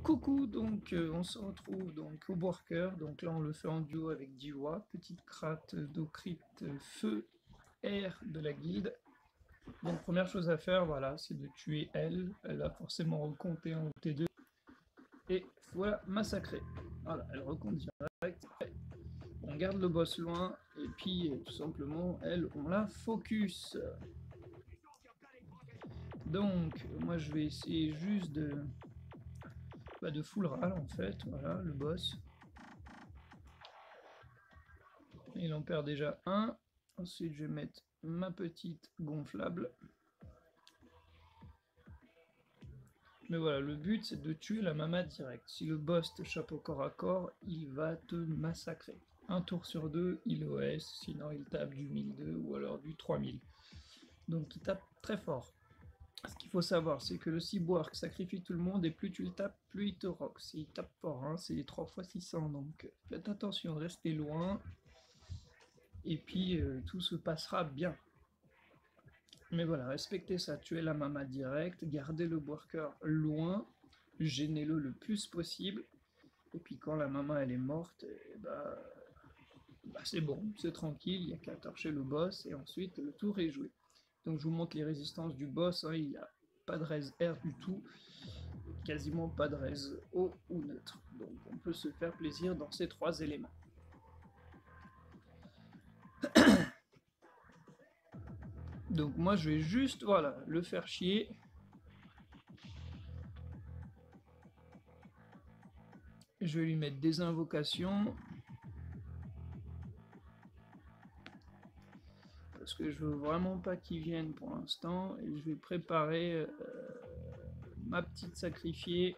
Coucou, donc on se retrouve donc au worker, donc là on le fait en duo avec Diwa, petite crate d'Ocrypte feu air de la guilde. Donc première chose à faire, voilà, c'est de tuer elle va forcément recompter en T2, et voilà, massacrer. Voilà, elle recompte direct, on garde le boss loin, et puis tout simplement, elle, on la focus. Donc moi je vais essayer juste de full ral en fait, voilà, le boss. Il en perd déjà un. Ensuite, je vais mettre ma petite gonflable. Mais voilà, le but, c'est de tuer la mama direct. Si le boss te chope au corps à corps, il va te massacrer. Un tour sur deux, il OS, sinon il tape du 1002 ou alors du 3000. Donc il tape très fort. Ce qu'il faut savoir, c'est que le cyborg sacrifie tout le monde et plus tu le tapes, plus il te rock. Il tape fort, hein, c'est 3 x 600, donc faites attention, restez loin. Et puis tout se passera bien. Mais voilà, respectez ça, tuez la mama direct, gardez le worker loin, gênez-le le plus possible, et puis quand la mama elle est morte, c'est bon, c'est tranquille, il n'y a qu'à torcher le boss, et ensuite le tour est joué. Donc je vous montre les résistances du boss, hein, il n'y a pas de raise R du tout, quasiment pas de raise O ou neutre, donc on peut se faire plaisir dans ces trois éléments. Donc moi je vais juste, voilà, le faire chier. Je vais lui mettre des invocations. Parce que je veux vraiment pas qu'il vienne pour l'instant. Et je vais préparer ma petite sacrifiée.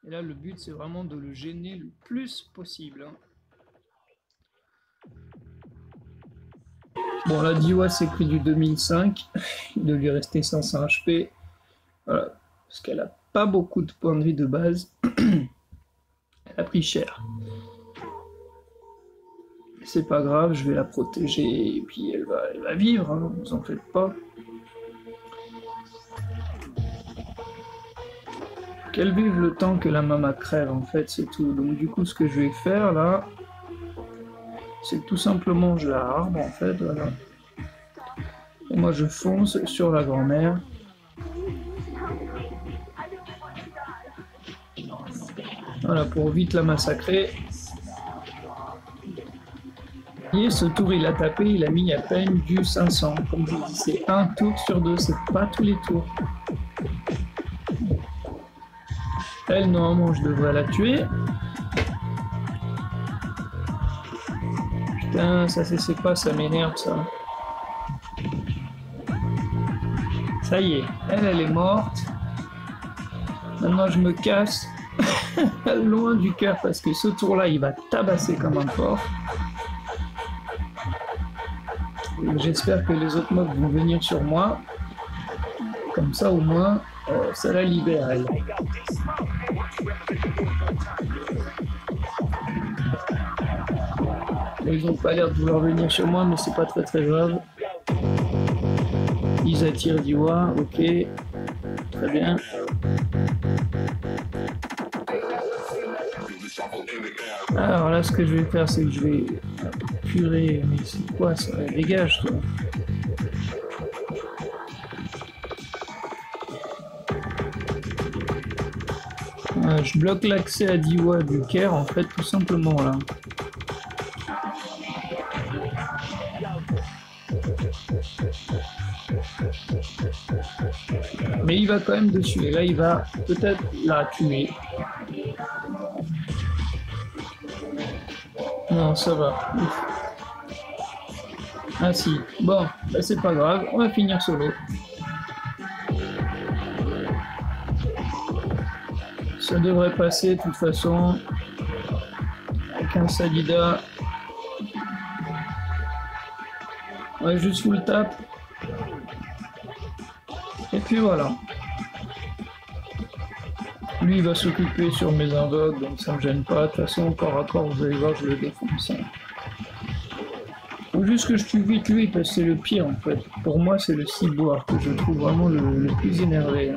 Et là le but c'est vraiment de le gêner le plus possible. Hein. Bon là Diwa s'est pris du 2005, il doit lui rester 500 HP, voilà, parce qu'elle a pas beaucoup de points de vie de base, elle a pris cher. C'est pas grave, je vais la protéger et puis elle va vivre, hein, vous en faites pas. Qu'elle vive le temps que la mama crève en fait, c'est tout. Donc du coup ce que je vais faire là, c'est que tout simplement je la harbe en fait, voilà. Et moi je fonce sur la grand-mère. Voilà, pour vite la massacrer. Et ce tour il a tapé, il a mis à peine du 500. Comme je vous dis, c'est un tour sur deux, c'est pas tous les tours. Elle, normalement, je devrais la tuer. Putain, ça c'est pas, ça m'énerve ça. Ça y est, elle est morte. Maintenant je me casse loin du cœur parce que ce tour-là, il va tabasser comme un porc. J'espère que les autres mobs vont venir sur moi. Comme ça au moins, ça la libère elle. Ils n'ont pas l'air de vouloir venir sur moi, mais c'est pas très grave. Ils attirent Diwa, ok. Très bien. Alors là, ce que je vais faire, c'est que je vais... Purée, mais c'est quoi ça? Dégage, toi. Je bloque l'accès à Diwa du Caire, en fait, tout simplement, là. Mais il va quand même dessus, et là, il va peut-être la tuer. Non, ça va. Ouf. Ah si, bon, bah c'est pas grave, on va finir solo. Ça devrait passer de toute façon. Avec un Sadida. Ouais, juste full tap. Et puis voilà. Lui il va s'occuper sur mes invoques, donc ça me gêne pas. De toute façon, corps à corps, vous allez voir, je le défonce. Faut juste que je tue vite lui, parce que c'est le pire en fait. Pour moi, c'est le cyborg que je trouve vraiment le plus énervé.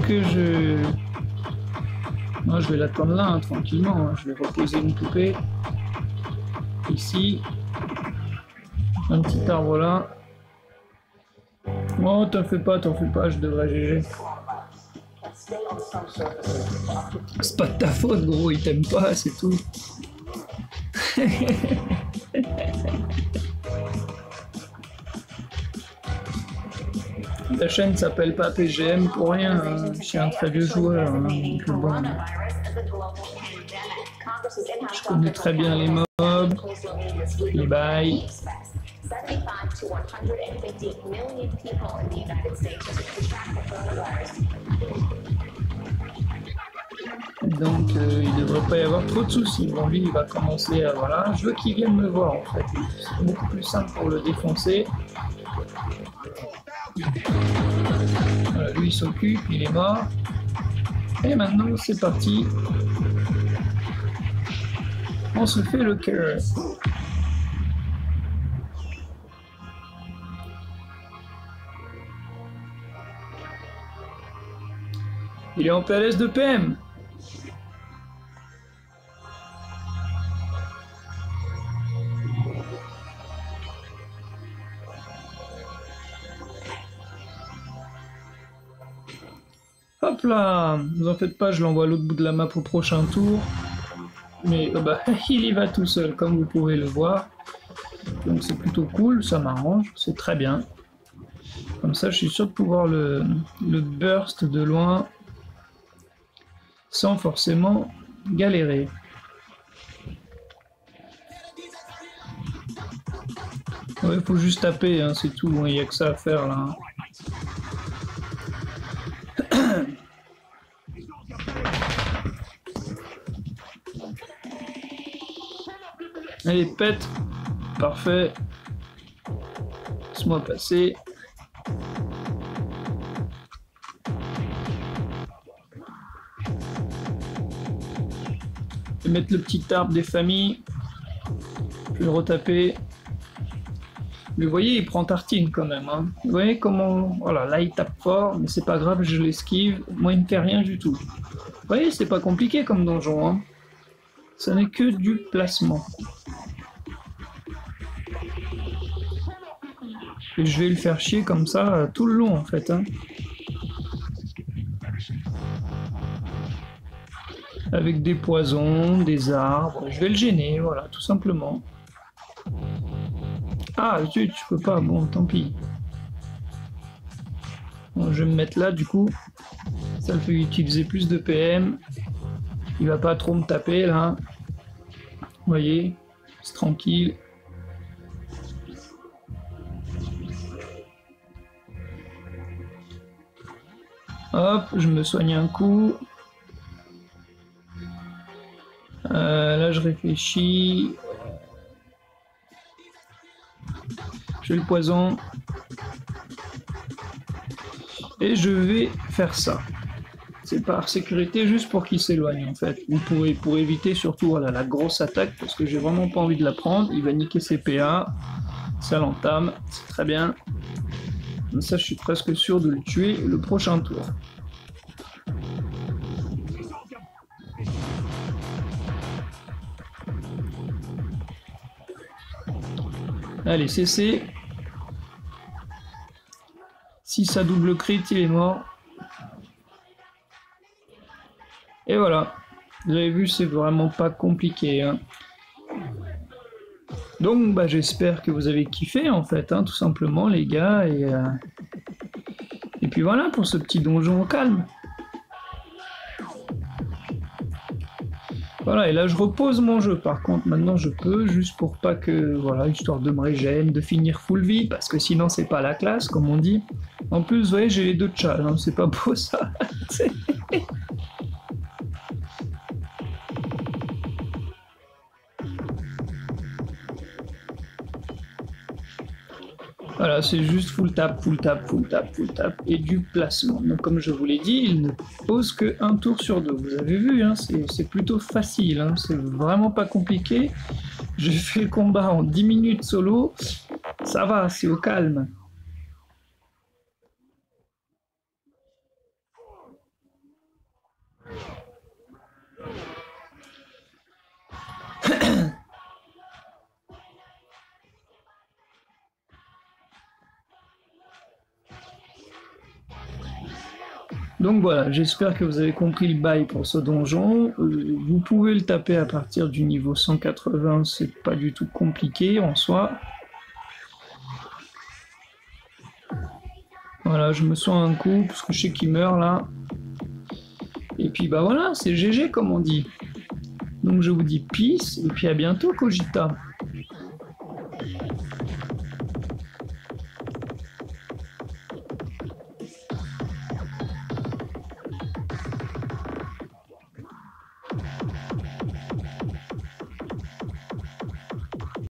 que je... Moi, je vais l'attendre là, hein, tranquillement. Hein. Je vais reposer une poupée. Ici. Un petit arbre là. Oh, t'en fais pas, je devrais GG. C'est pas de ta faute, gros, il t'aime pas, c'est tout. La chaîne s'appelle pas PGM pour rien, hein. Je suis un très vieux joueur, hein. Donc, bon, je connais très bien les mobs, les bails. Donc il devrait pas y avoir trop de soucis. Bon, lui il va commencer à... Voilà, je veux qu'il vienne me voir en fait. C'est beaucoup plus simple pour le défoncer. Voilà, lui il s'occupe, il est mort. Et maintenant c'est parti. On se fait le cœur. Il est en PLS de PM. Hop là, ne vous en faites pas, je l'envoie à l'autre bout de la map au prochain tour. Mais bah, il y va tout seul, comme vous pouvez le voir. Donc c'est plutôt cool, ça m'arrange, c'est très bien. Comme ça, je suis sûr de pouvoir le burst de loin sans forcément galérer. Ouais, il faut juste taper, hein, c'est tout, il n'y a que ça à faire là. Allez, pète. Parfait. Laisse-moi passer. Je vais mettre le petit arbre des familles. Je vais le retaper. Mais vous voyez, il prend tartine quand même. Hein. Vous voyez comment... Voilà, là il tape fort, mais c'est pas grave, je l'esquive. Moi, il ne fait rien du tout. Vous voyez, c'est pas compliqué comme donjon. Hein. Ça n'est que du placement. Et je vais le faire chier comme ça tout le long en fait. Hein. Avec des poisons, des arbres. Je vais le gêner, voilà, tout simplement. Ah, tu peux pas, bon, tant pis. Bon, je vais me mettre là, du coup. Ça me fait utiliser plus de PM. Il va pas trop me taper, là. Vous voyez, c'est tranquille. Hop, je me soigne un coup. Là, je réfléchis. J'ai le poison. Et je vais faire ça. C'est par sécurité, juste pour qu'il s'éloigne, en fait. Vous pourrez, pour éviter surtout voilà, la grosse attaque, parce que j'ai vraiment pas envie de la prendre. Il va niquer ses PA. Ça l'entame. C'est très bien. Comme ça, je suis presque sûr de le tuer le prochain tour. Allez, CC. Si ça double crit, il est mort. Et voilà. Vous avez vu, c'est vraiment pas compliqué. Hein. Donc, bah, j'espère que vous avez kiffé, en fait, hein, tout simplement, les gars. Et puis voilà, pour ce petit donjon au calme. Voilà, et là je repose mon jeu, par contre maintenant je peux, juste pour pas que, voilà, histoire de me régénérer, de finir full vie, parce que sinon c'est pas la classe, comme on dit. En plus, vous voyez, j'ai les deux chats, hein, c'est pas beau ça. Voilà, c'est juste full tap, full tap, full tap, full tap, et du placement. Donc comme je vous l'ai dit, il ne pose qu'un tour sur deux. Vous avez vu, hein, c'est plutôt facile, hein, c'est vraiment pas compliqué. J'ai fait le combat en 10 minutes solo, ça va, c'est au calme. Donc voilà, j'espère que vous avez compris le bail pour ce donjon. Vous pouvez le taper à partir du niveau 180, c'est pas du tout compliqué en soi. Voilà, je me soigne un coup, parce que je sais qu'il meurt là. Et puis bah voilà, c'est GG comme on dit. Donc je vous dis peace, et puis à bientôt Cogita.